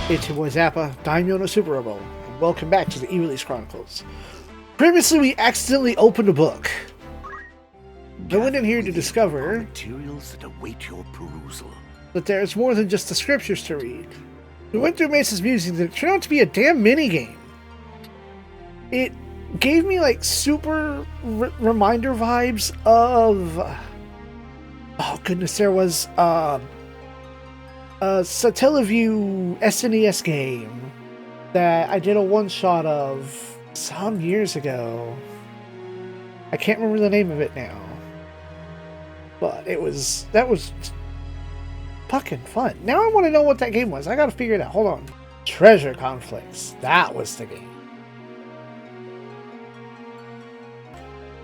It's your boy Zappa, Daimyo no Super Robo, and welcome back to the Ivalice Chronicles. Previously, we accidentally opened a book. I went in here to discover materials that await your perusal. that there's more than just the scriptures to read. We went through Mesa's music that turned out to be a damn minigame. It gave me like super reminder vibes of... oh goodness, there was a Satellaview SNES game that I did a one-shot of some years ago. I can't remember the name of it now. But that was fucking fun. Now I want to know what that game was. I gotta figure it out. Hold on. Treasure Conflicts. That was the game.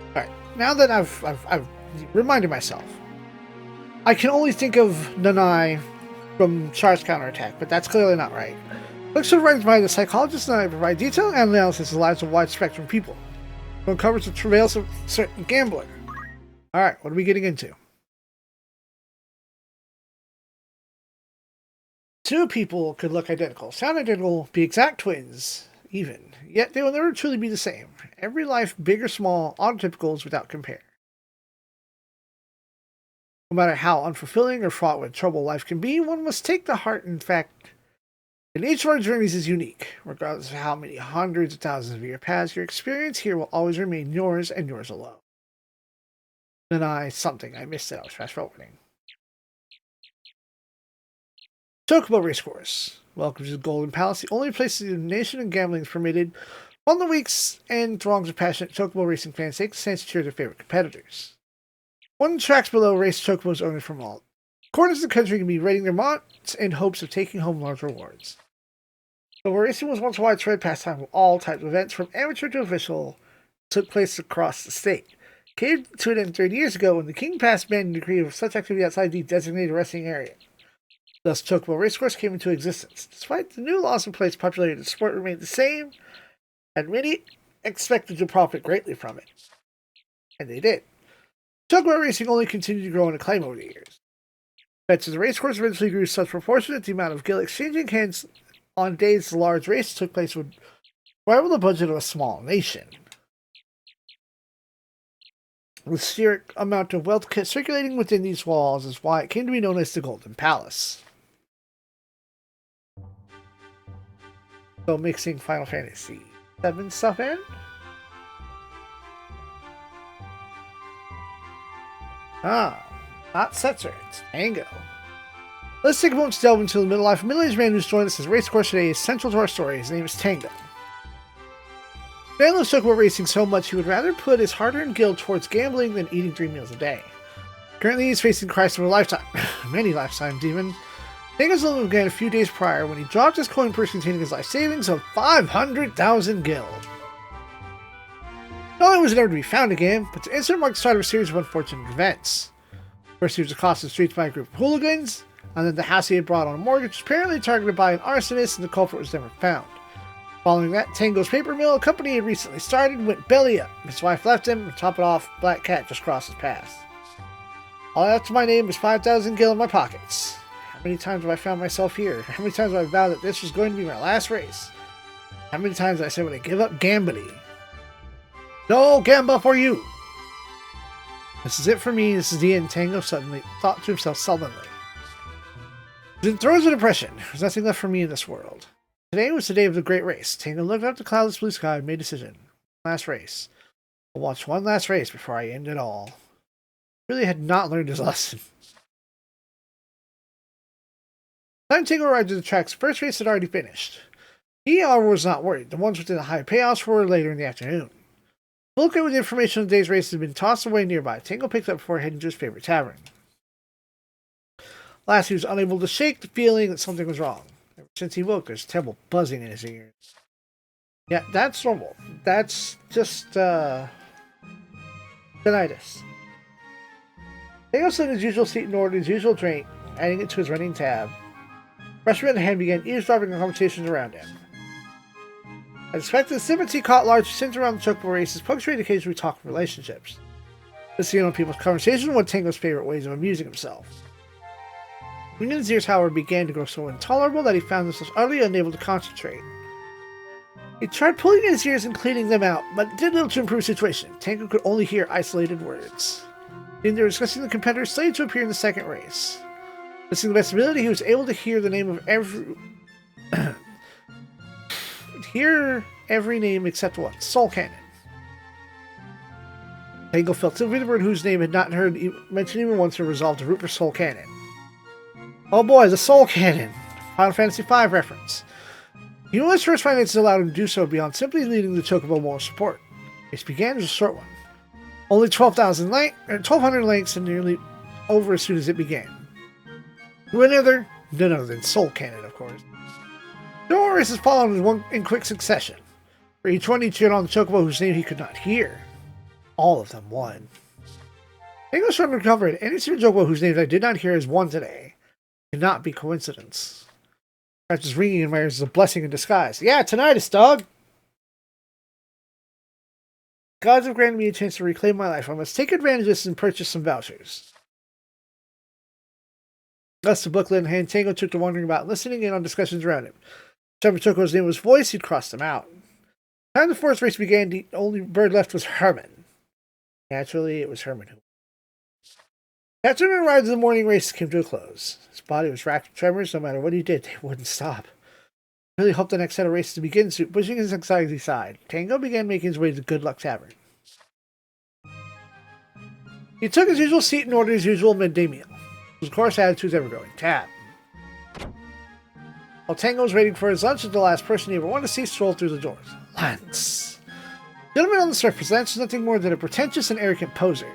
Alright, now that I've reminded myself, I can only think of Nanai from Char's Counterattack, but that's clearly not right. Books are written by the psychologist Nanai provide detailed analysis of the lives of a wide spectrum of people. It uncovers the travails of certain gambler. Alright, what are we getting into? Two people could look identical, sound identical, be exact twins, even. Yet they will never truly be the same. Every life, big or small, autotypical is without compare. No matter how unfulfilling or fraught with trouble life can be, one must take to heart, in fact, that each of our journeys is unique. Regardless of how many hundreds of thousands of years pass, your experience here will always remain yours and yours alone. And I missed it, I was fast forwarding. Chocobo Racecourse. Welcome to the Golden Palace, the only place in the nation and gambling is permitted. On the weeks and throngs of passionate Chocobo racing fans take the chance to cheer their favorite competitors. One tracks below race Chocobos owners from all corners of the country can be raiding their mounts in hopes of taking home large rewards. Chocobo racing was once a widespread pastime with all types of events, from amateur to official, took place across the state. Came to an end 30 years ago when the King passed banning decree of such activity outside the designated racing area. Thus, Chocobo Racecourse came into existence. Despite the new laws in place, popularity of the sport remained the same, and many expected to profit greatly from it. And they did. Chocobo racing only continued to grow in acclaim over the years. Bets of the racecourse eventually grew such proportion that the amount of gil exchanging hands on days the large race took place would rival the budget of a small nation. The sheer amount of wealth circulating within these walls is why it came to be known as the Golden Palace. So mixing Final Fantasy VII stuff in? Not Setzer, it's Tango. Let's take a moment to delve into the middle life of a middle-aged man who's joined us as racecourse today is central to our story. His name is Tango. Man loves Chocobo racing so much he would rather put his hard-earned gil towards gambling than eating 3 meals a day. Currently he's facing the crisis of a lifetime. Many lifetimes even. Tango's limit began a few days prior when he dropped his coin purse containing his life savings of 500,000 gil. Not only was it never to be found again, but the incident marked the start of a series of unfortunate events. First he was accosted in the streets by a group of hooligans, and then the house he had brought on a mortgage was apparently targeted by an arsonist and the culprit was never found. Following that, Tango's paper mill, a company he had recently started, went belly up. His wife left him, and to top it off, Black Cat just crossed his path. All after my name is 5,000 gil in my pockets. How many times have I found myself here? How many times have I vowed that this was going to be my last race? How many times have I said when I give up gambling? No gamba for you! This is it for me, this is the end, Tango suddenly thought to himself sullenly. In throes of depression, there's nothing left for me in this world. Today was the day of the great race. Tango looked up the cloudless blue sky and made a decision. Last race. I'll watch one last race before I end it all. He really had not learned his lesson. Time Tango arrived at the track's first race had already finished. He, however, was not worried. The ones with the high payouts were later in the afternoon. The booklet with information on the day's race had been tossed away nearby. Tango picked up before heading to his favorite tavern. Last, he was unable to shake the feeling that something was wrong. Ever since he woke, there's terrible buzzing in his ears. Yeah, that's normal. That's just, tinnitus. Tango set his usual seat and ordered his usual drink, adding it to his running tab. Restaurant in hand began eavesdropping on conversations around him. As expected, the snippets he caught largely centered around the Chocobo races, punctuated occasionally talk of relationships. Listening on people's conversations was one of Tango's favorite ways of amusing himself. Ringing in his ears, however, began to grow so intolerable that he found himself utterly unable to concentrate. He tried pulling in his ears and cleaning them out, but it did little to improve the situation. Tango could only hear isolated words. They were discussing the competitors slated to appear in the second race. Listening to the best ability, he was able to hear the name of every name except one, Soul Cannon. Tango felt so the word whose name had not heard mentioned even once and resolved to root for Soul Cannon. Oh boy, the Soul Cannon! Final Fantasy V reference. He knew his first finances allowed him to do so beyond simply leading the Chocobo moral support. It began as a short one. Only 1,200 lengths and nearly over as soon as it began. None other than Soul Cannon, of course. The more races followed in quick succession. For each one, he cheered on the Chocobo whose name he could not hear. All of them won. Tango struggled to recover it. Any single Chocobo whose names I did not hear has won today. It cannot be coincidence. Perhaps just ringing in my ears is a blessing in disguise. Yeah, tinnitus, dog! Gods have granted me a chance to reclaim my life. I must take advantage of this and purchase some vouchers. Thus, the booklet in hand, Tango took to wandering about, listening in on discussions around him. Whenever Chocobo's name was voiced, he'd cross them out. By the time the fourth race began, the only bird left was Herman. Naturally, it was Herman who. The afternoon rides of the morning race came to a close. His body was racked with tremors. No matter what he did, they wouldn't stop. He really hoped the next set of races to begin soon. Pushing his anxiety aside, Tango began making his way to the Good Luck Tavern. He took his usual seat and ordered his usual midday meal. His course attitude was ever growing. Tab. While Tango was waiting for his lunch, the last person he ever wanted to see strolled through the doors. Lance. The gentleman on the surface, Lance was nothing more than a pretentious and arrogant poser.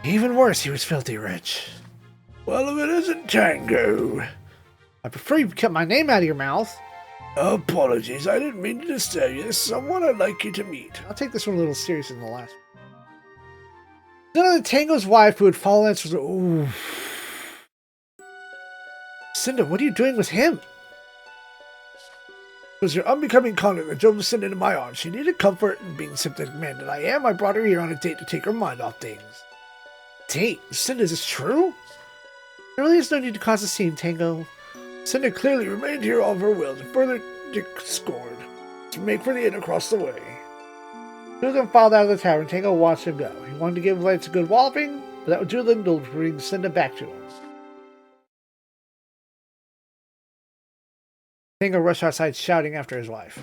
Even worse, he was filthy rich. Well, if it isn't Tango. I prefer you kept my name out of your mouth. Apologies, I didn't mean to disturb you. There's someone I'd like you to meet. I'll take this one a little serious than the last one. None of the Tango's wife who had followed Lance was... Ooh. Cinda, what are you doing with him? It was your unbecoming conduct that drove Cinda into my arms. She needed comfort, and being sympathetic man that I am, I brought her here on a date to take her mind off things. Date? Cinda, is this true? There really is no need to cause a scene, Tango. Cinda clearly remained here of her will to further discord, to make for the inn across the way. Two of them filed out of the tavern. Tango watched him go. He wanted to give Lance a good walloping, but that would do little to bring Cinda back to him. Tango rushed outside shouting after his wife.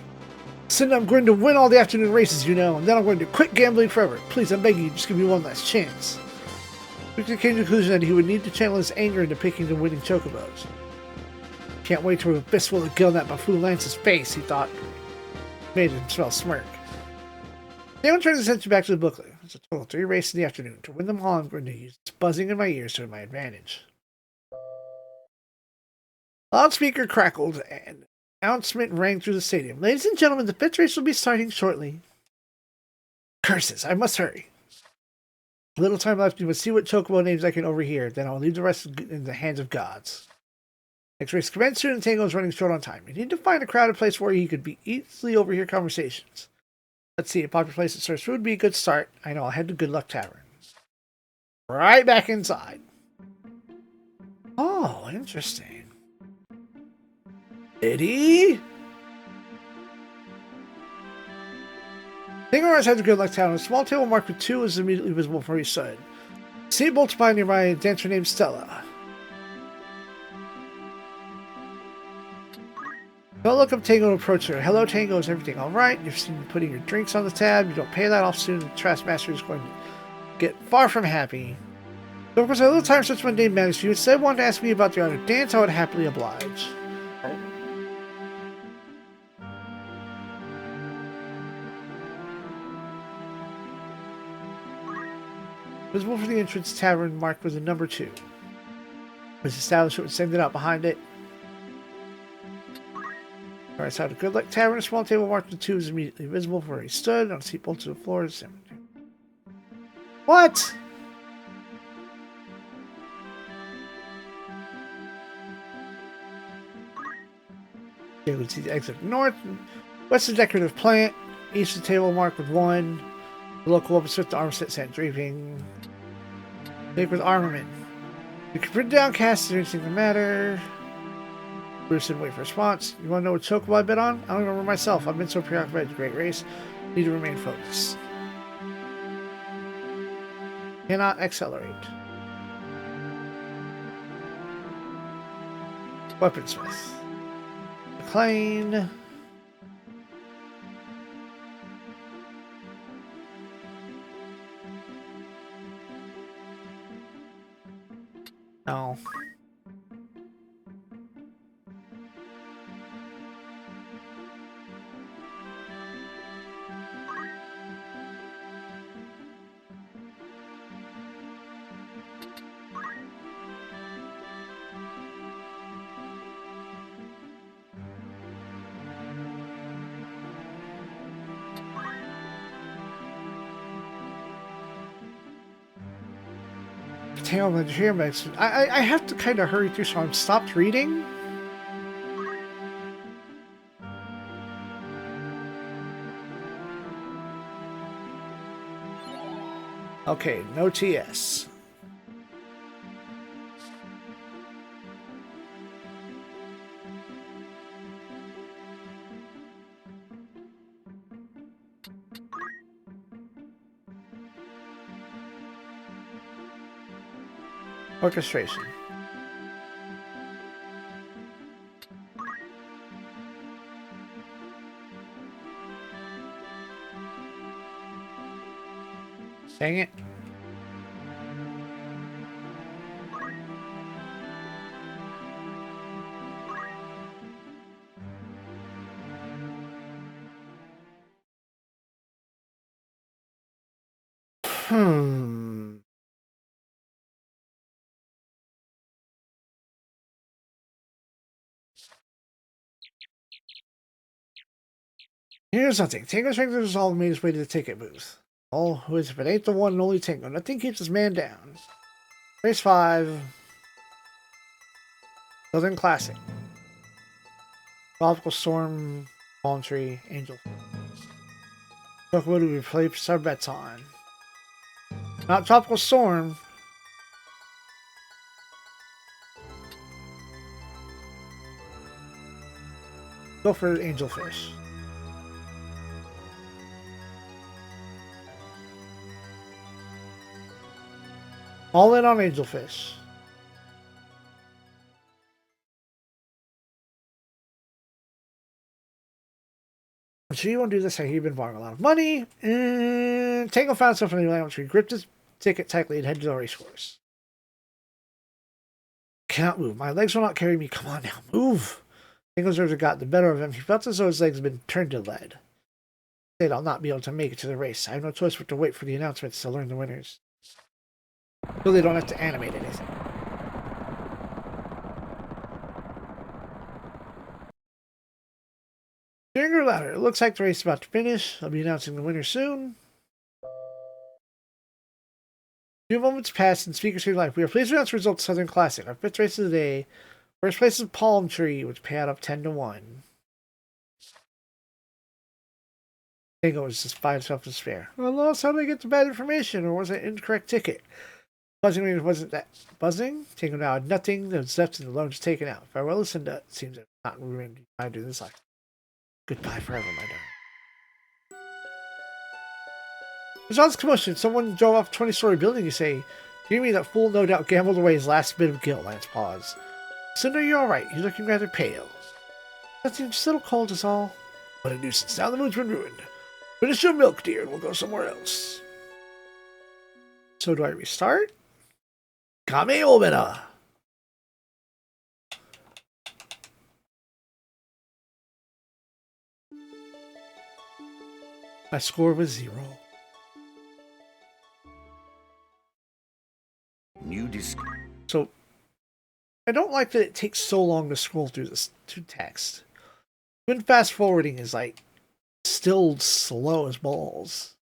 Cinda, I'm going to win all the afternoon races, you know, and then I'm going to quit gambling forever. Please, I'm begging you, just give me one last chance. Quickly came to the conclusion that he would need to channel his anger into picking and winning chocobos. Can't wait to have a fistful of gill in that buffoon Lance's face, he thought. Made him smell smirk. Tango turned his attention back to the booklet. It's a total of 3 races in the afternoon. To win them all, I'm going to use this buzzing in my ears to my advantage. Loudspeaker crackled, and an announcement rang through the stadium. Ladies and gentlemen, the 5th race will be starting shortly. Curses, I must hurry. Little time left, you must see what chocobo names I can overhear, then I'll leave the rest in the hands of gods. Next race commenced soon, and Tango is running short on time. You need to find a crowded place where he could be easily overhear conversations. Let's see, a popular place that serves food would be a good start. I know, I'll head to Good Luck Tavern. Right back inside. Oh, interesting. Eddie? Tango arrives at the Good Luck Tavern. A small table marked with 2 is immediately visible from each side. See bolted by nearby a dancer named Stella. Don't look up Tango and approach her. Hello, Tango, is everything alright? You've seen me putting your drinks on the tab. You don't pay that off soon. The trash master is going to get far from happy. So, of course, a little time such mundane matters. If you instead wanted to ask me about the art of dance, I would happily oblige. Visible from the entrance tavern marked with a number 2. His establishment was sending out behind it. Alright, so the Good Luck Tavern, a small table marked with 2 is immediately visible from where he stood on a seat bolted to the floor. What? You can see the exit north. West is a decorative plant. East of the table marked with 1. The local weaponsmith, the armor set draping. Thick with armament. You can print downcast and anything that matter. Bruce and wait for response. You want to know what chocobo I've been on? I don't remember myself. I've been so preoccupied with the Great Race. Need to remain focused. Cannot accelerate. Weaponsmith. McLean. No. Potato here makes I have to kind of hurry through, so I'm stopped reading. Okay, no TS. Orchestration. Dang it. Hmm. Here's something. Tango Strength Resolve made his way to the ticket booth. Oh, who is if it ain't the one and only Tango? Nothing keeps this man down. Race 5. Southern Classic. Tropical Storm, Palm Tree, Angel. Chocobo to replace our bets on. Not Tropical Storm. Go for Angelfish. All in on Angelfish. I'm sure you won't do this. I hear you've been borrowing a lot of money. And Tango found something in the language. He gripped his ticket tightly and headed to the race course. Cannot move. My legs will not carry me. Come on now, move. Tango's nerves had gotten the better of him. He felt as though his legs had been turned to lead. He said, I'll not be able to make it to the race. I have no choice but to wait for the announcements to learn the winners. So they don't have to animate anything. During her ladder, it looks like the race is about to finish. I'll be announcing the winner soon. 2 moments pass and speakers hear life. We are pleased to announce the results of Southern Classic. Our 5th race of the day. First place is Palm Tree, which paid up 10-1. Tango was just by himself in despair. I lost. How did I get the bad information? Or was it an incorrect ticket? Buzzing means wasn't that buzzing? Tango now had nothing. The left and the loan is taken out. Farewell, Lucinda. It seems that not remaining time to do this life. Goodbye forever, my darling. There's all this commotion. Someone drove off a 20-story building, you say. Hear me, that fool no doubt gambled away his last bit of guilt. Lance paused. Cinder, you're all right. You're looking rather pale. Nothing, just a little cold is all. What a nuisance. Now the mood's been ruined. Finish your milk, dear, and we'll go somewhere else. So do I restart? Kame Omena. My score was 0. New disc. So I don't like that it takes so long to scroll through this to text. When fast forwarding is like still slow as balls.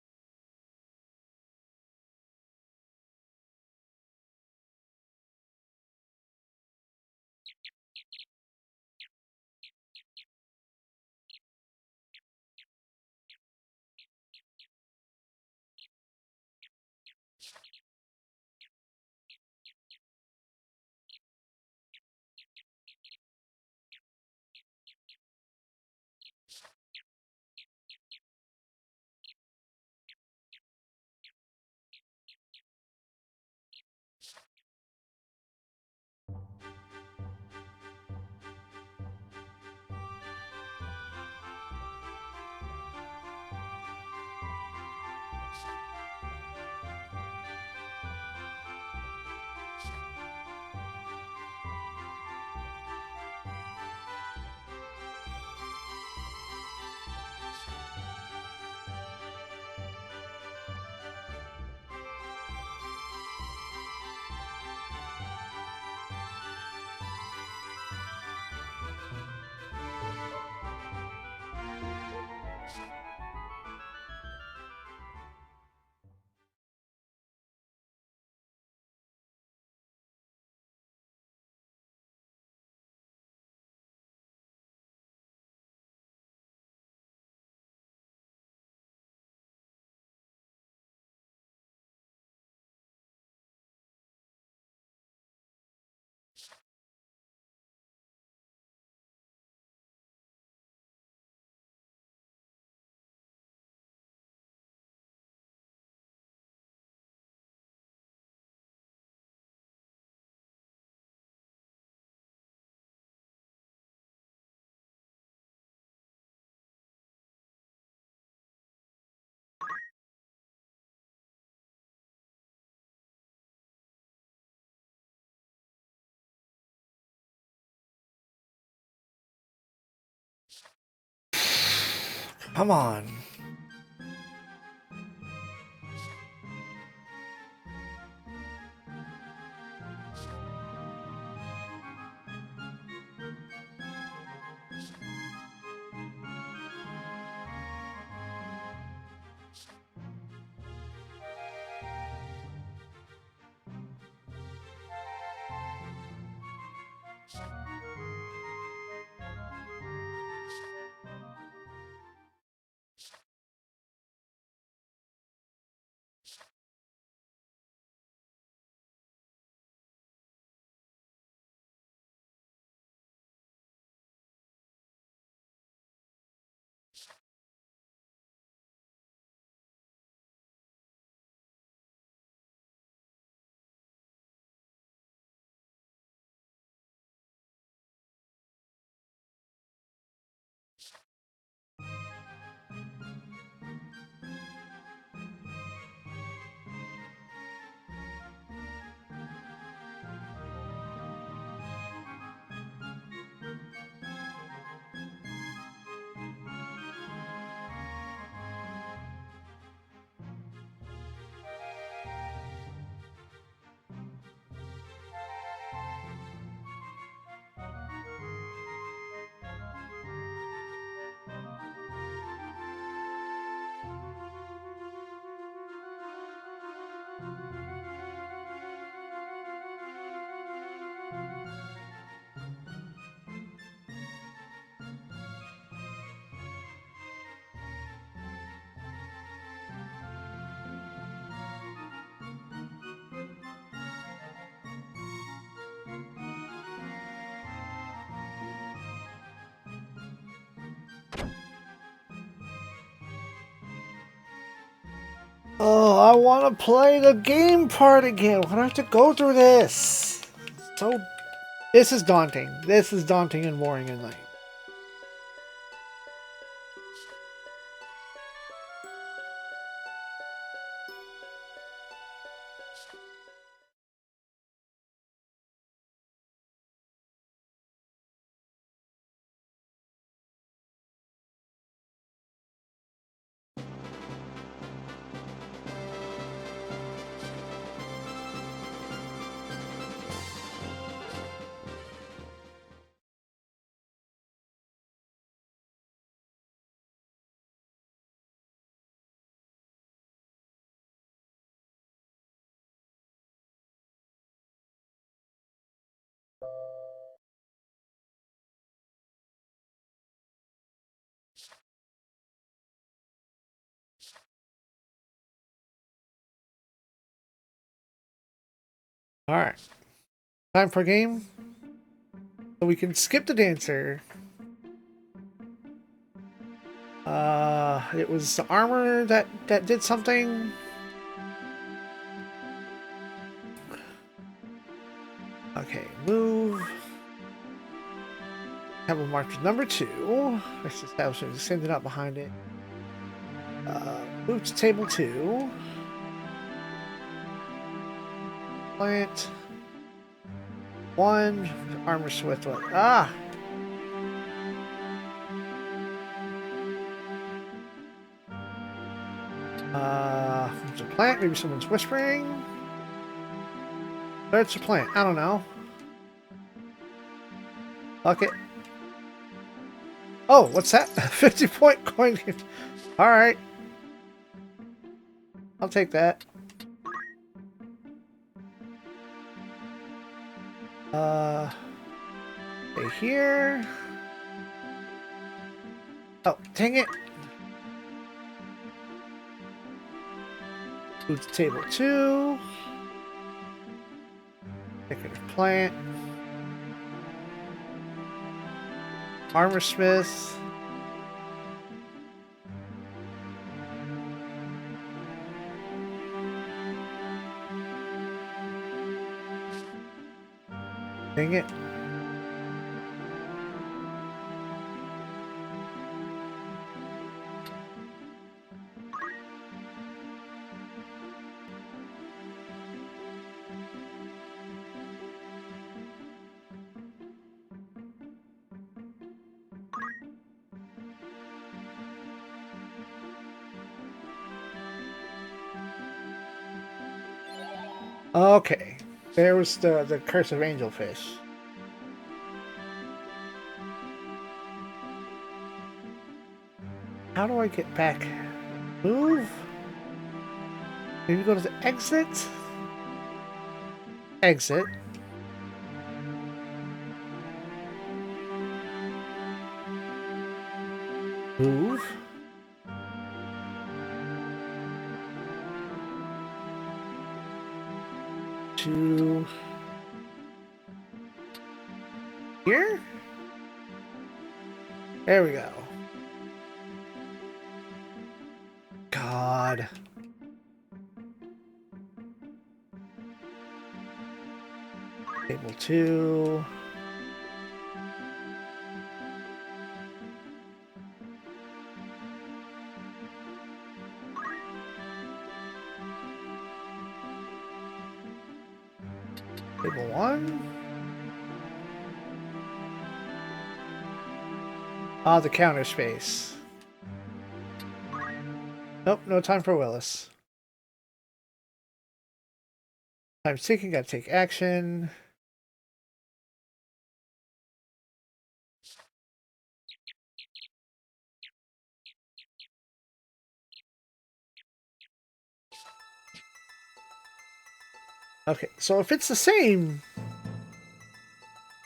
Come on. Oh, I want to play the game part again. Why do I have to go through this? So, this is daunting. This is daunting and boring and lame. Alright. Time for a game. So we can skip the dancer. It was the armor that did something. Okay, move. Table marked number 2. Let's establish it. Send it up behind it. Move to table 2. Plant. 1. Armor swift one. Ah! There's a plant. Maybe someone's whispering. There's a plant. I don't know. Okay. Oh, what's that? 50-point coin. Alright. I'll take that. Stay here. Oh, dang it. Move to table 2. Decorative plant. Armor smith. Dang it. Okay. There was the curse of angelfish. How do I get back? Move? Maybe go to the exit? Exit. Move. To here? There we go. God. Table 2. Table 1. Ah, the counter space. Nope, no time for Willis. Time seeking, gotta take action. Okay, so if it's the same,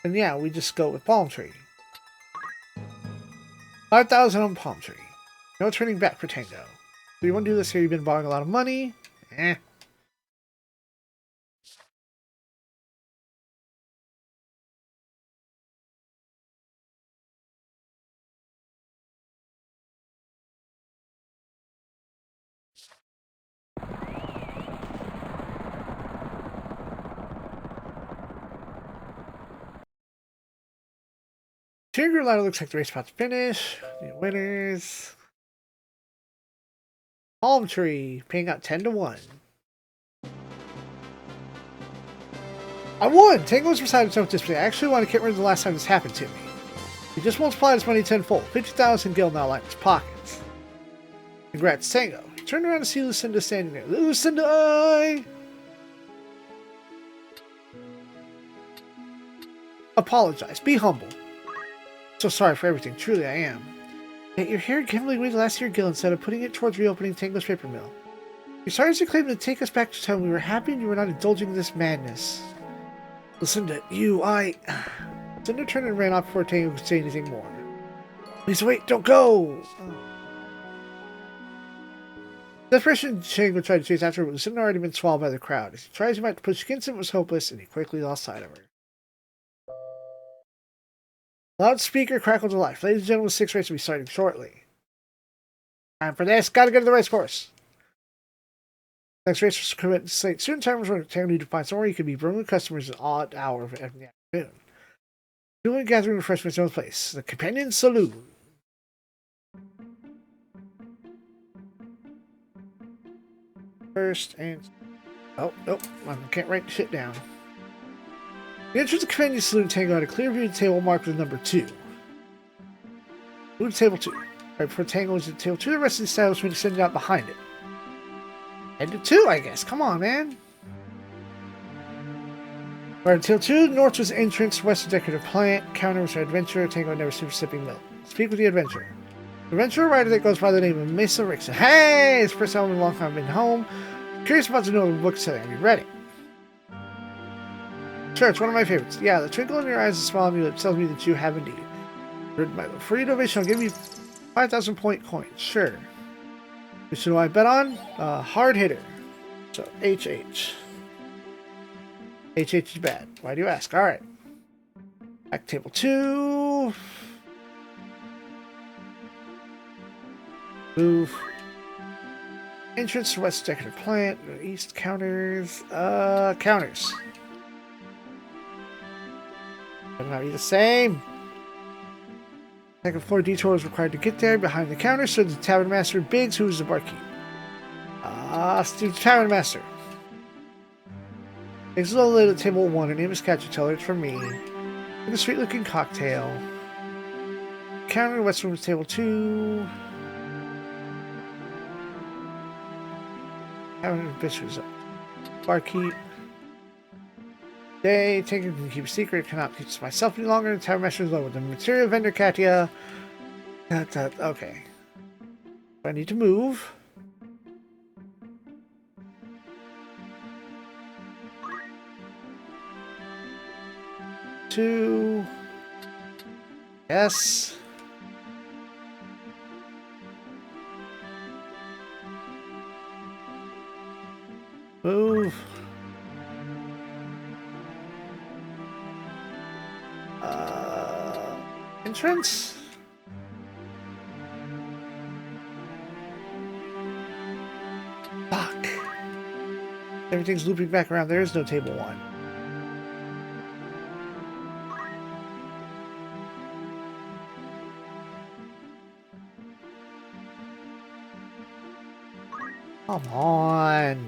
then yeah, we just go with Palm Tree. 5,000 on Palm Tree. No turning back for Tango. Do you want to do this here? You've been borrowing a lot of money. Eh. Tiger Ladder looks like the race about to finish. The winners. Palm Tree, paying out 10 to 1. I won! Tango was beside himself at this point. I actually want to get rid of the last time this happened to me. He just multiplied his money tenfold. 50,000 gil now like his pockets. Congrats, Tango. He turned around to see Lucinda standing there. Lucinda! Apologize. Be humble. So sorry for everything. Truly, I am. Yet you're here gambling away the last year gil instead of putting it towards reopening Tango's paper mill. You're sorry as you claim to take us back to time we were happy and you were not indulging in this madness. Lucinda, Lucinda turned and ran off before Tango could say anything more. Please wait, don't go! Desperation, Tango tried to chase after her, but Lucinda had already been swallowed by the crowd. As he tried as he might to push against him, it was hopeless, and he quickly lost sight of her. Loudspeaker crackled to life. Ladies and gentlemen, the 6th race will be starting shortly. Time for this. Gotta get to the race course. Next race was committed late. Soon time was running. Tango needed to find somewhere he could be bringing customers at an odd hour of the afternoon. Doing gathering refreshments in his place. The Companion Saloon. First and... Oh, nope. I can't write shit down. The entrance of the Companion Saloon, Tango had a clear view of the table marked with number 2. Move to table 2. Right before Tango was at table 2, the rest of the establishment extended out behind it. Head to 2, I guess. Come on, man. Right until 2, north was entrance, west was decorative plant, counter was adventurer, Tango had never seen sipping milk. Speak with the adventurer. The adventurer writer that goes by the name of Mesa Rickson. Hey! It's the first time in a long time I've been home. Curious about to know the book said. Are you ready? Sure, it's one of my favorites. Yeah, the twinkle in your eyes and smile on your lips tells me that you have indeed. For your innovation, I'll give you 5,000 point coins. Sure. Which do I bet on? Hard hitter. So, HH. HH is bad. Why do you ask? Alright. Back to table 2. Move. Entrance to west decorative plant. East counters. Counters. Better not be the same. Second floor detour is required to get there. Behind the counter stood the tavern master Biggs, who is the barkeep. Steve Tavern Master. Biggs is a lady at table 1. Her name is Cat. You tell her it's from me. With a sweet looking cocktail. Counter, west room is table 2. Tavern Biscuits. Barkeep. Day, taking can keep a secret, cannot keep this myself any longer. The tower measure is low with the material vendor, Katia. Okay. I need to move. Two. Yes. Move. Entrance? Fuck. Everything's looping back around. There is no table one. Come on.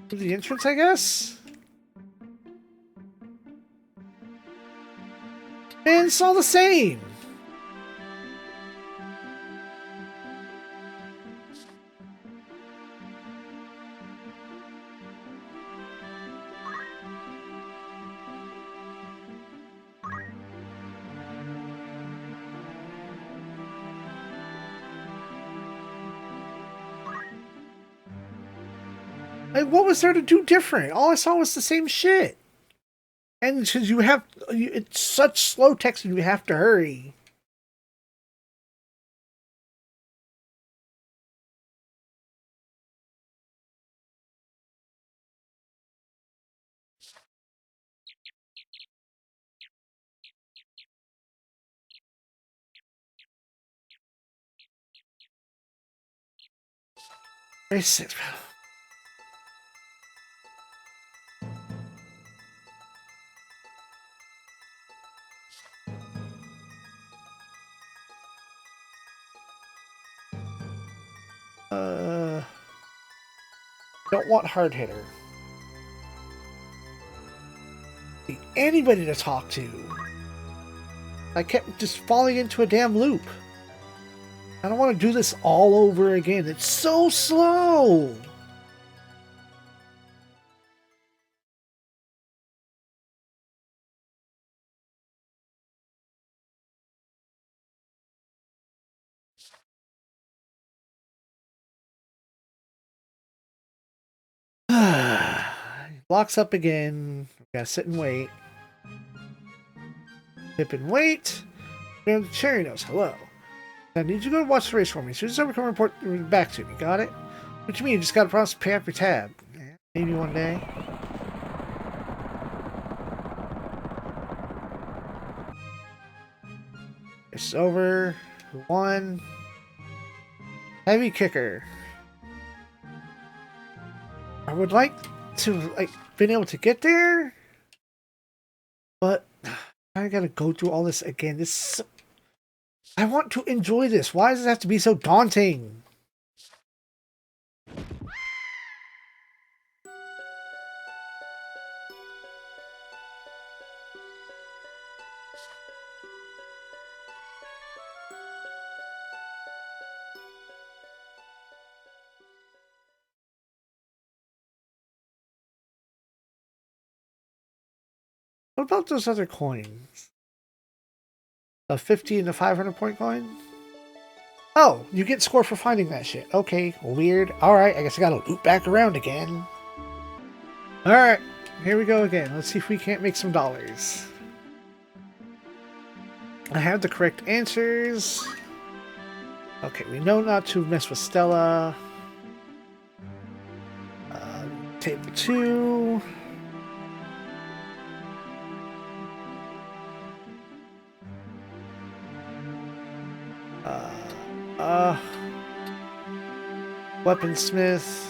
To the entrance, I guess? Man, it's all the same. Like, what was there to do different? All I saw was the same shit. And because it's such slow text and you have to hurry. Basic. Don't want hard hitter. Need anybody to talk to. I kept just falling into a damn loop. I don't want to do this all over again. It's so slow. Locks up again. Gotta sit and wait. Tip and wait. And the cherry knows. Hello. I need you to go watch the race for me. As soon as I come report back to me. Got it? What you mean? You just gotta promise to pay off your tab. Maybe one day. It's over. One. Heavy kicker. I would like to been able to get there, but I gotta go through all this again. I want to enjoy this. Why does it have to be so daunting? What about those other coins? A 50 and a 500 point coin? Oh, you get score for finding that shit. Okay, weird. Alright, I guess I gotta loop back around again. Alright, here we go again. Let's see if we can't make some dollars. I have the correct answers. Okay, we know not to mess with Stella. Table 2. Weaponsmith.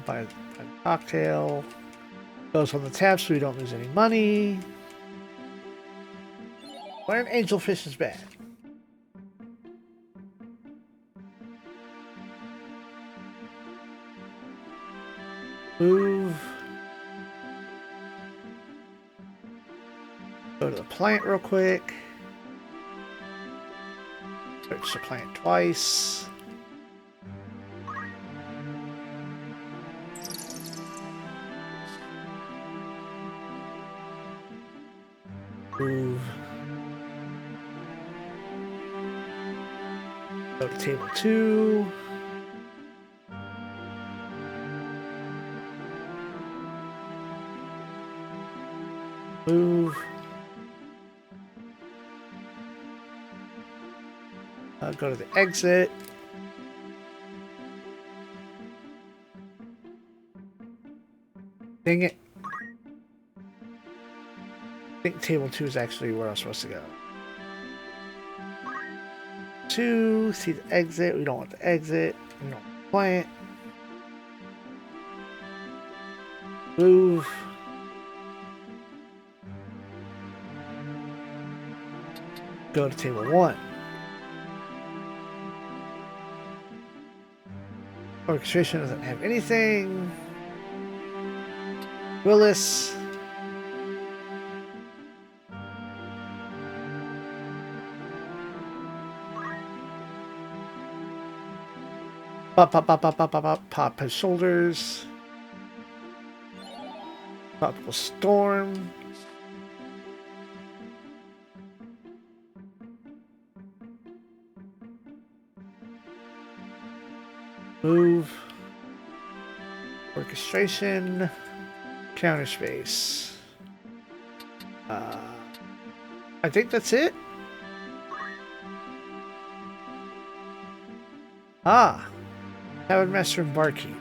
Buy the cocktail. Goes on the tab so we don't lose any money. Why an angelfish is bad. Move. Go to the plant real quick. touch the plant twice. Move. Go to table 2. Move. Go to the exit. Dang it. I think table 2 is actually where I'm supposed to go. 2, see the exit. We don't want the exit. We don't want the plant. Move. Go to table 1. Orchestration doesn't have anything. Willis. Pop his shoulders. Tropical storm. Move. Orchestration. Counter space. I think that's it. Ah. Tavern Master and Barkeep.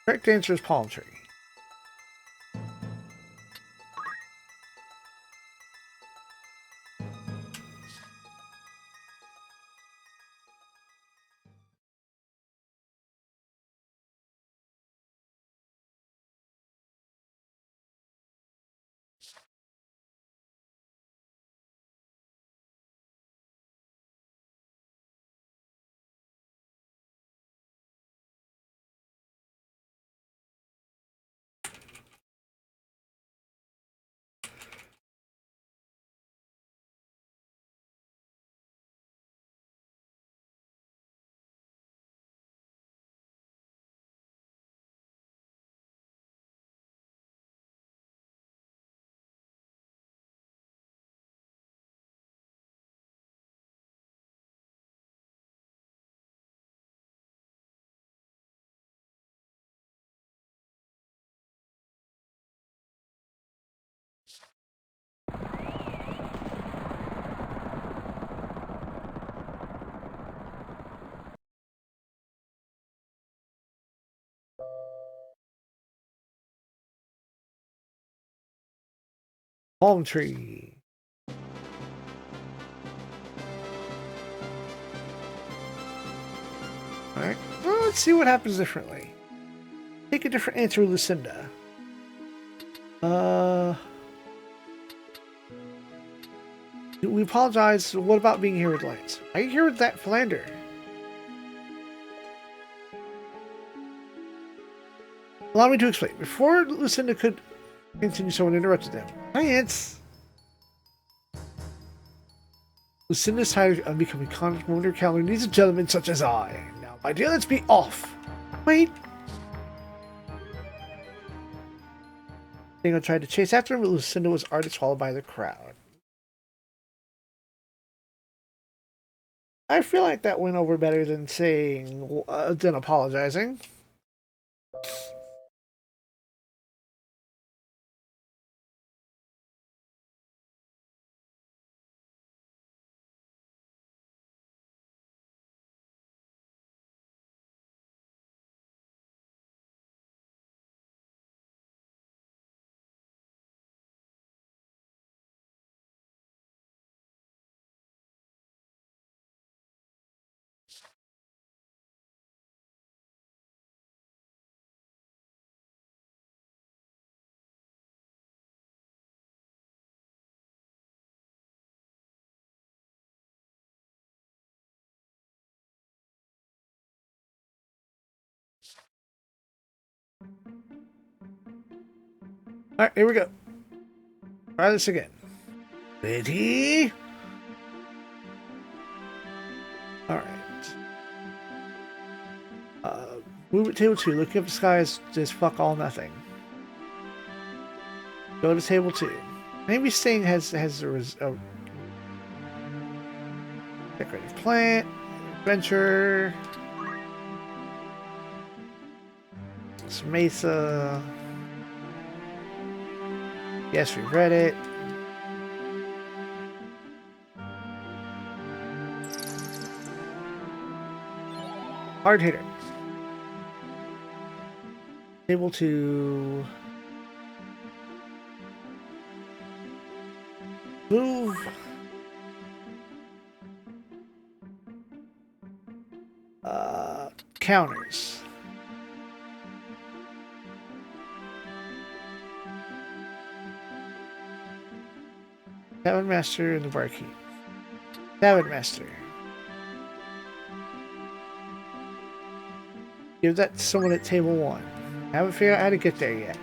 Correct answer is palm tree. Palm tree. Alright. Well, let's see what happens differently. Take a different answer, Lucinda. We apologize. What about being here with Lance? Are you here with that Philander? Allow me to explain. Before Lucinda could continue, someone interrupted them. Lance! Lucinda decided on becoming conscious moment her calendar needs a gentleman such as I. Now, my dear, let's be off. Wait. Dingo tried to chase after him, but Lucinda was already swallowed by the crowd. I feel like that went over better than saying, than apologizing. Alright, here we go. Try this again. Ready? Alright. Move at table 2. Looking up the sky is just fuck all nothing. Go to table 2. Maybe staying has a decorative plant, adventure, some mesa. Yes, we read it. Hard hitter. Able to move. Counters. Tavern Master and the Barkeep. Tavern Master. Give that to someone at table 1. I haven't figured out how to get there yet.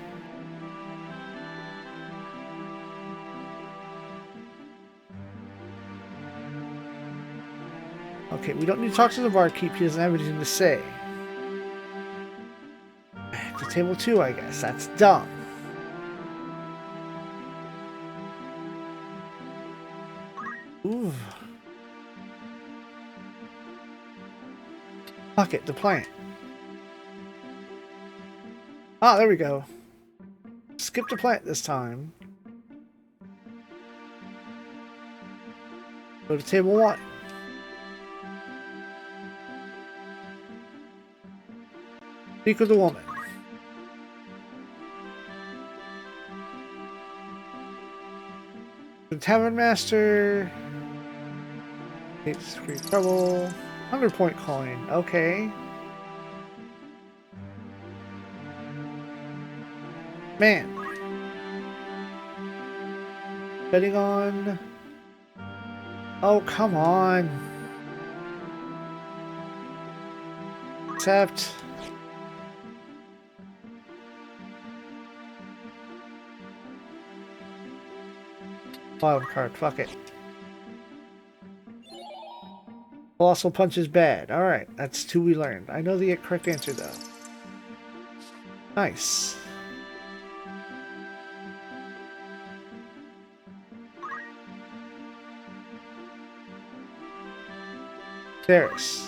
Okay, we don't need to talk to the barkeep. He doesn't have anything to say. To table 2, I guess. That's dumb. Ooh. Fuck it, the plant. Ah, there we go. Skip the plant this time. Go to table 1. Speak with the woman. The Tavern Master. Takes free trouble. 100-point coin. Okay. Man. Betting on. Oh, come on. Accept. Wild card. Fuck it. Colossal punch is bad. Alright, that's 2 we learned. I know the correct answer, though. Nice. There's.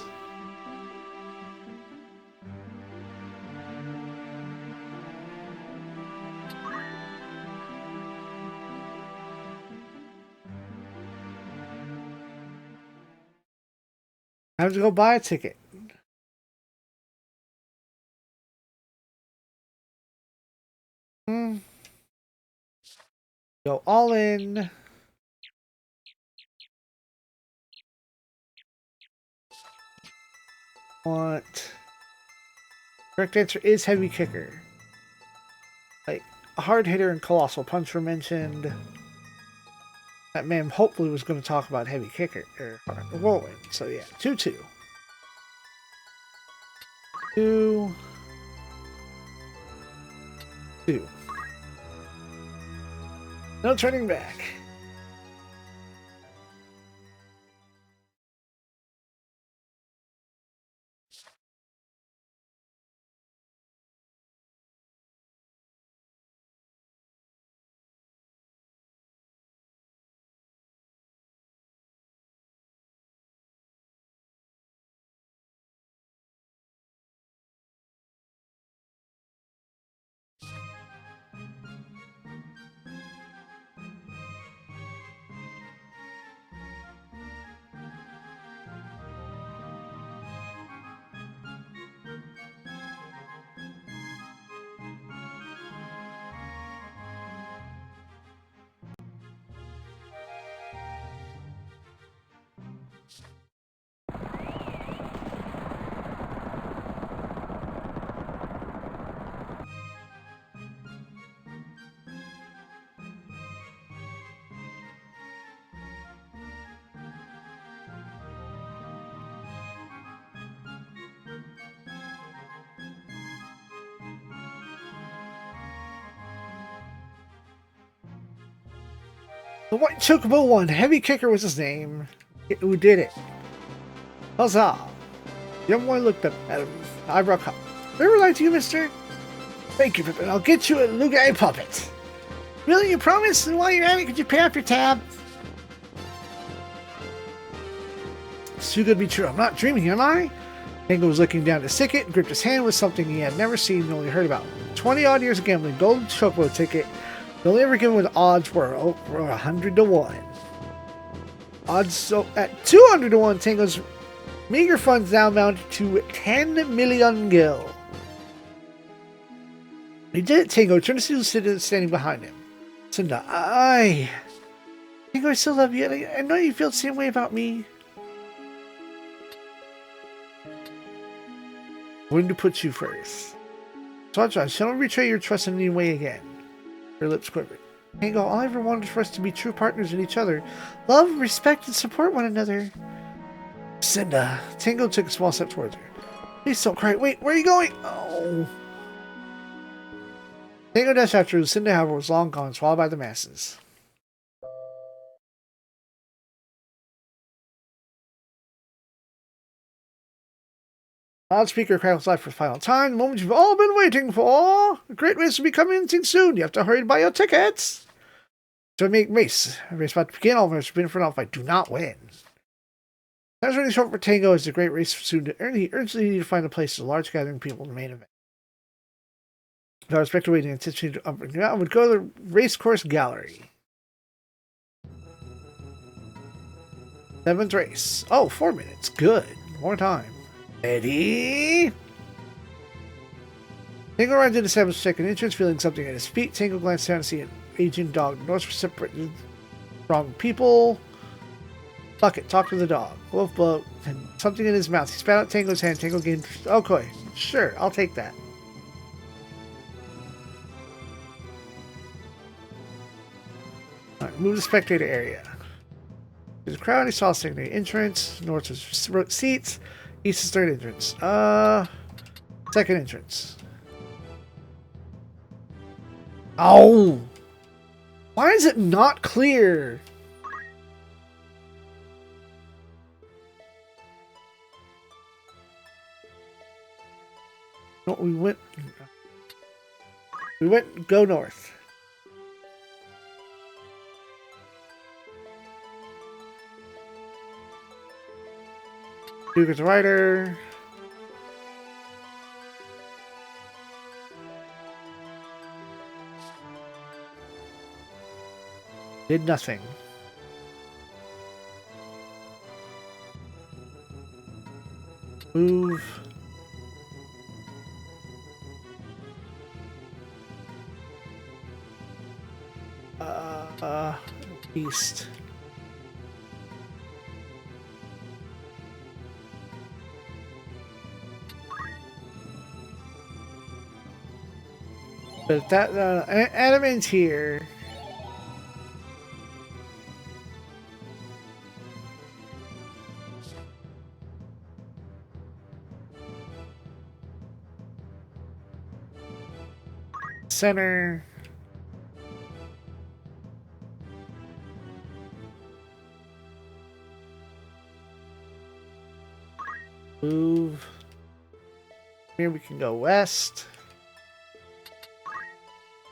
I have to go buy a ticket. Go all in. Want. Correct answer is heavy kicker. Like, a hard hitter and colossal punch were mentioned. That man hopefully was going to talk about heavy kicker or whirlwind. So yeah, 2-2. 2. 2. No turning back. The white chocobo won. Heavy Kicker was his name. Who did it? Huzzah! The young boy looked up at him, eyebrow cocked. Never lied to you, mister? Thank you, Pippin. I'll get you a Lugai puppet. Really, you promise? And while you're at it, could you pay off your tab? It's too good to be true. I'm not dreaming, am I? Tango was looking down his ticket and gripped his hand with something he had never seen and only heard about. 20-odd years of gambling, gold chocobo ticket. The only ever given when odds were over 100 to 1. Odds so at 200 to 1, Tango's meager funds now amounted to 10 million gil. He did it, Tango turned to see Lucinda standing behind him. Lucinda, Tango, I still love you, and I know you feel the same way about me. I'm going to put you first. Swanson, shall not betray your trust in any way again. Her lips quivered. Tango, all I ever wanted for us to be true partners in each other. Love, respect, and support one another. Lucinda. Tango took a small step towards her. Please don't cry. Wait, where are you going? Oh. Tango dashed after Lucinda, however, was long gone, swallowed by the masses. Loudspeaker crackles live for the final time. The moment you've all been waiting for. A great race will be commencing soon. You have to hurry to buy your tickets. So make race. A race about to begin. All of us have been for an fight. Do not win. That's really short for Tango as the great race soon to earn. He urgently needed to find a place for a large gathering of people in the main event. Without respect to waiting, anticipated I would go to the racecourse gallery. 7th race. Oh, 4 minutes. Good. More time. Ready? Tango arrived in the 7th second entrance, feeling something at his feet. Tango glanced down to see an aging dog. North were separated from people. Bucket, talk to the dog. Wolf blow, and something in his mouth. He spat out Tango's hand. Tango gained. Okay, sure, I'll take that. Alright, move to spectator area. There's a crowd. He saw secondary entrance. North is seats. East is third entrance. Second entrance. Oh! Why is it not clear? No, we went go north. Duke is the rider. Did nothing. Move. East. But that Adamant's here. Center. Move. Here we can go west.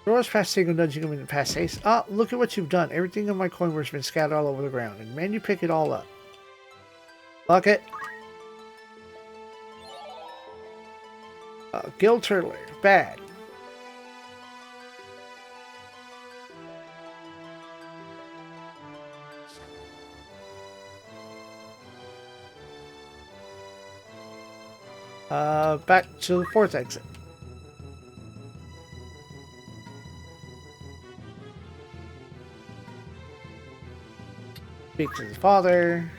Doors past Tango, nudging him in the past haste. Ah, look at what you've done. Everything in my coin has been scattered all over the ground. And man, you pick it all up. Bucket. Gill Turtler. Bad. Back to the 4th exit. Speak to his father.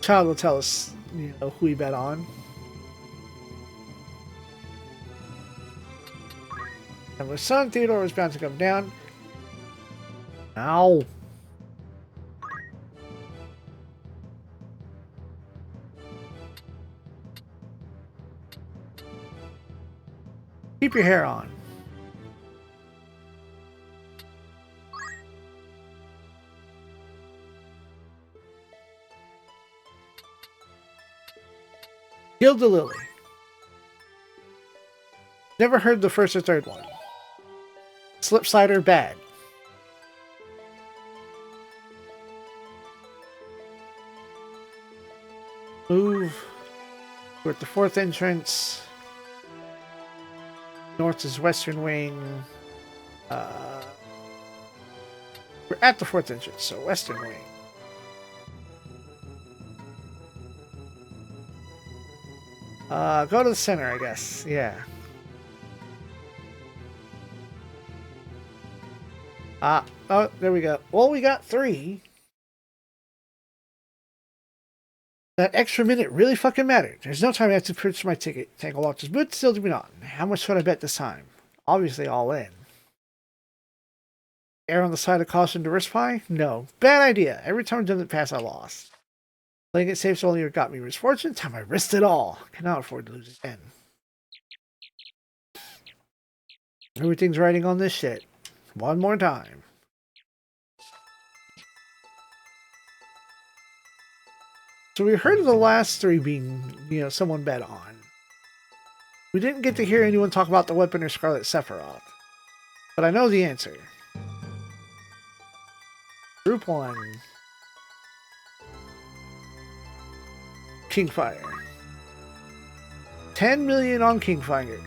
Child will tell us, who he bet on. And my son Theodore was bound to come down. Ow. keep your hair on. Gilda Lily. Never heard the first or third one. Slip Slider, bad. Move. We're at the fourth entrance. North is western wing. We're at the fourth entrance, so western wing. Go to the center, I guess. Yeah. Oh, there we go. Well, we got 3. That extra minute really fucking mattered. There's no time I have to purchase my ticket. Tangle Watch's boots still to be on. How much should I bet this time? Obviously, all in. Err on the side of caution to risk pie? No. Bad idea. Every time I done the pass, I lost. Playing it safe only got me misfortune. Time I risked it all. Cannot afford to lose again. Everything's riding on this shit. One more time. So we heard of the last 3 being, someone bet on. We didn't get to hear anyone talk about the weapon or Scarlet Sephiroth. But I know the answer. Group 1. Kingfire. 10 million on Kingfire.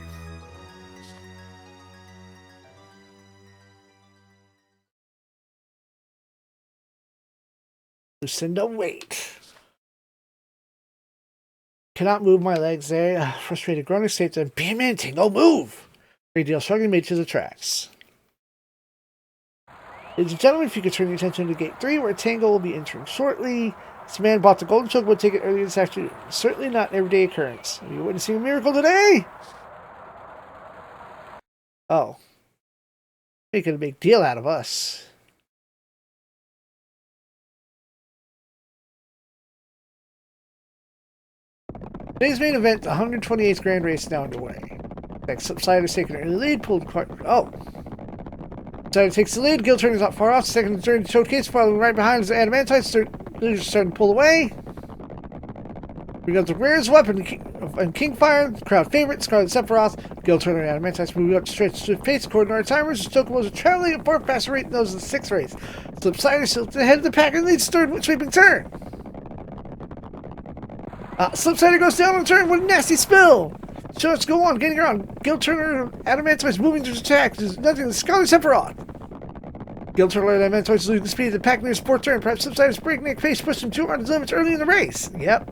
Lucinda, wait. Cannot move my legs there. Frustrated groaning states and be a man, Tingle, move! Great deal shrugging made to the tracks. Ladies and gentlemen, if you could turn your attention to Gate 3, where Tango will be entering shortly. This man bought the Golden Chocobo ticket earlier this afternoon. Certainly not an everyday occurrence. Are you witnessing a miracle today? Oh. Making a big deal out of us. Today's main event, the 128th Grand Race, is now underway. Next, Slider is taking an early lead, pulled quite. Oh. Slider takes the lead, Gil Turner is not far off. Second turn showcase, following right behind is Adamantite. Starting to pull away. We got the rarest weapon and Kingfire, crowd favorite, Scarlet Sephiroth. Gil Turner and Adamantite moving up to stretch swift pace. According to our timers, the Chocobos are traveling at far faster rate than those of the 6th race. Slip Slider still ahead of the pack and leads third sweeping turn. Slipsider goes down on the turn with a nasty spill. So let's go on, getting around. Gil Turner, Adamantite is moving to attack. There's nothing. Scarlet Sephiroth. Gil Turner and Adamantite is losing the speed of the pack near his fourth turn. Perhaps Slipsider's breakneck pace pushed him too hard his limits early in the race. Yep.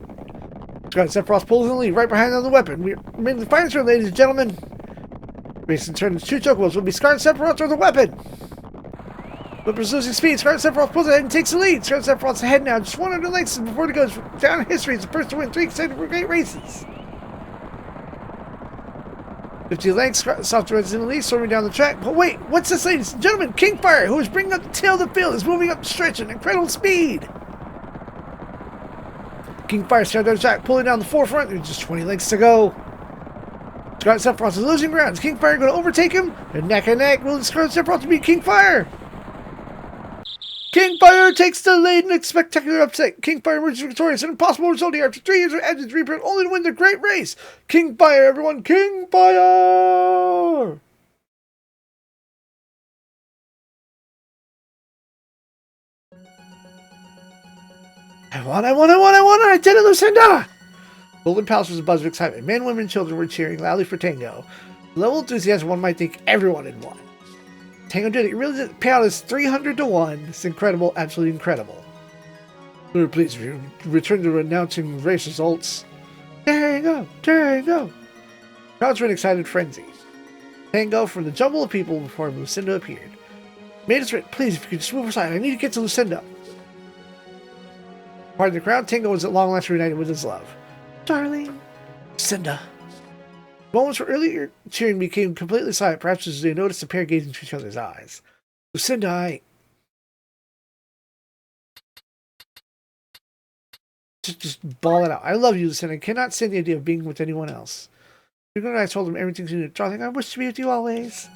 Scarlet Sephiroth pulls in the lead, right behind on the weapon. We're in the final turn, ladies and gentlemen. Racing turn to 2 Chocobos will be Scarlet Sephiroth or the weapon. Whipper's losing speed. Scarlet Sephiroth pulls ahead and takes the lead. Scarlet Sephiroth's ahead now. Just 100 lengths before it goes down in history. It's the first to win 3 consecutive great races. 50 lengths. Software is in the lead, storming down the track. But wait, what's this, ladies and gentlemen? Kingfire, who is bringing up the tail of the field, is moving up the stretch at incredible speed. Kingfire started down the track, pulling down the forefront. There's just 20 lengths to go. Scarlet Sephiroth is losing ground. Is Kingfire going to overtake him? And neck and neck. Will Scarlet Sephiroth to beat Kingfire? Kingfire takes the lead in a spectacular upset. Kingfire emerges victorious. An impossible result here after 3 years of added reprint, only to win the great race. Kingfire, everyone! Kingfire! I did it, Lucinda! Golden Palace was a buzz of excitement. Men, women, and children were cheering loudly for Tango. The level of enthusiasm one might think everyone had won. Tango did it. It really did. Payout is 300 to 1. It's incredible. Absolutely incredible. Please return to announcing race results. Tango! Tango! Crowds were in excited frenzy. Tango from the jumble of people before Lucinda appeared. Made us written. Please, if you could just move aside. I need to get to Lucinda. Part of the crowd, Tango was at long last reunited with his love. Darling. Lucinda. Moments where earlier cheering became completely silent, perhaps as they noticed the pair gazing into each other's eyes. Lucinda, Just bawl it out. I love you, Lucinda. I cannot stand the idea of being with anyone else. Hugo and I told him everything's new. Darling, I wish to be with you always.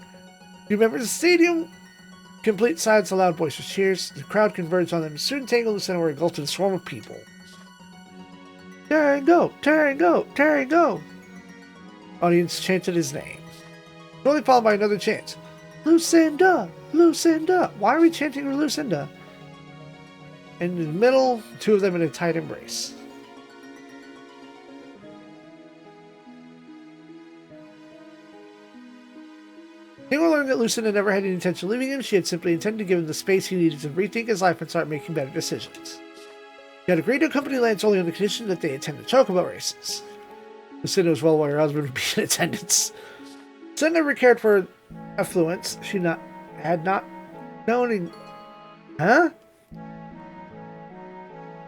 You remember the stadium? Complete silence, loud boisterous cheers. The crowd converged on them. Soon Tango and Lucinda were engulfed in a swarm of people. Tango! Tango! Tango! Audience chanted his name. Only followed by another chant. Lucinda! Lucinda! Why are we chanting for Lucinda? And in the middle, two of them in a tight embrace. Tango learned that Lucinda never had any intention of leaving him. She had simply intended to give him the space he needed to rethink his life and start making better decisions. He had agreed to accompany Lance only on the condition that they attend the chocobo races. Lucinda was well aware her husband would be in attendance. Lucinda never cared for affluence. She had not known...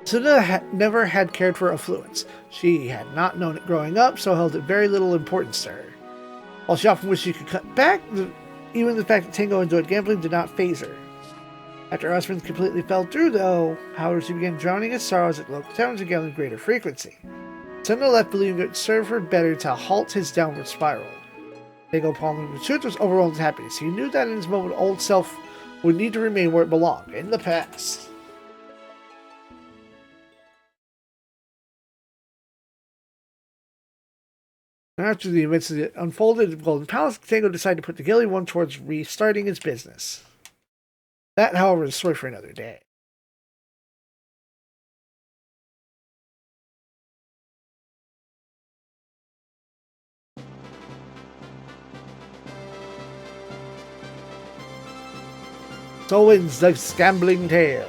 Lucinda never had cared for affluence. She had not known it growing up, so held it very little importance to her. While she often wished she could cut back, even the fact that Tango enjoyed gambling did not faze her. After her husband completely fell through, though, however, she began drowning in sorrows at local taverns and gambling greater frequency. Tango left believing it would serve her better to halt his downward spiral. Tango, upon the truth, was overwhelmed with happiness. He knew that in his moment, old self would need to remain where it belonged, in the past. After the events that unfolded at Golden Palace, Tango decided to put the Gilly one towards restarting his business. That, however, is a story for another day. So ends the gambling tale.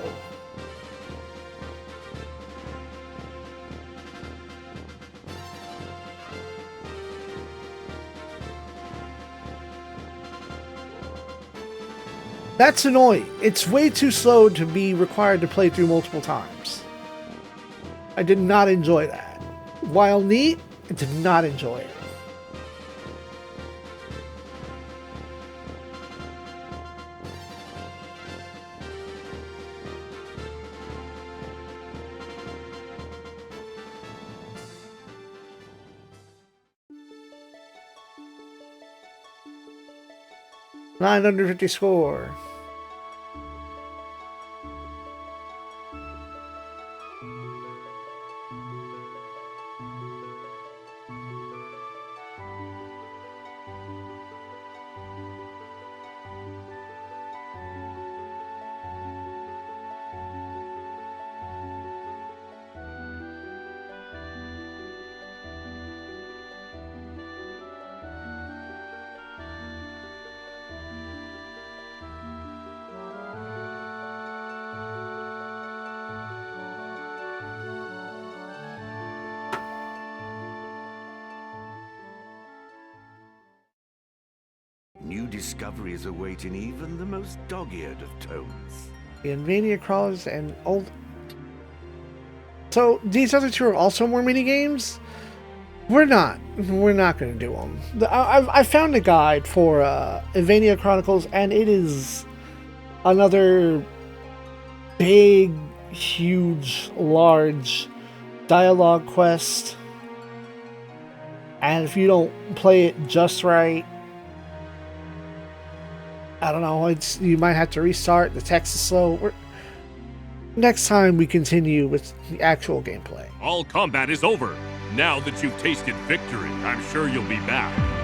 That's annoying. It's way too slow to be required to play through multiple times. I did not enjoy that. While neat, I did not enjoy it. $950 score. New discoveries awaiting even the most dog-eared of tomes. The Ivalice Chronicles and old. So these other two are also more mini games. We're not going to do them. I found a guide for Ivalice Chronicles, and it is another big, huge, large dialogue quest. And if you don't play it just right, I don't know, you might have to restart, the text is slow. Next time we continue with the actual gameplay. All combat is over. Now that you've tasted victory, I'm sure you'll be back.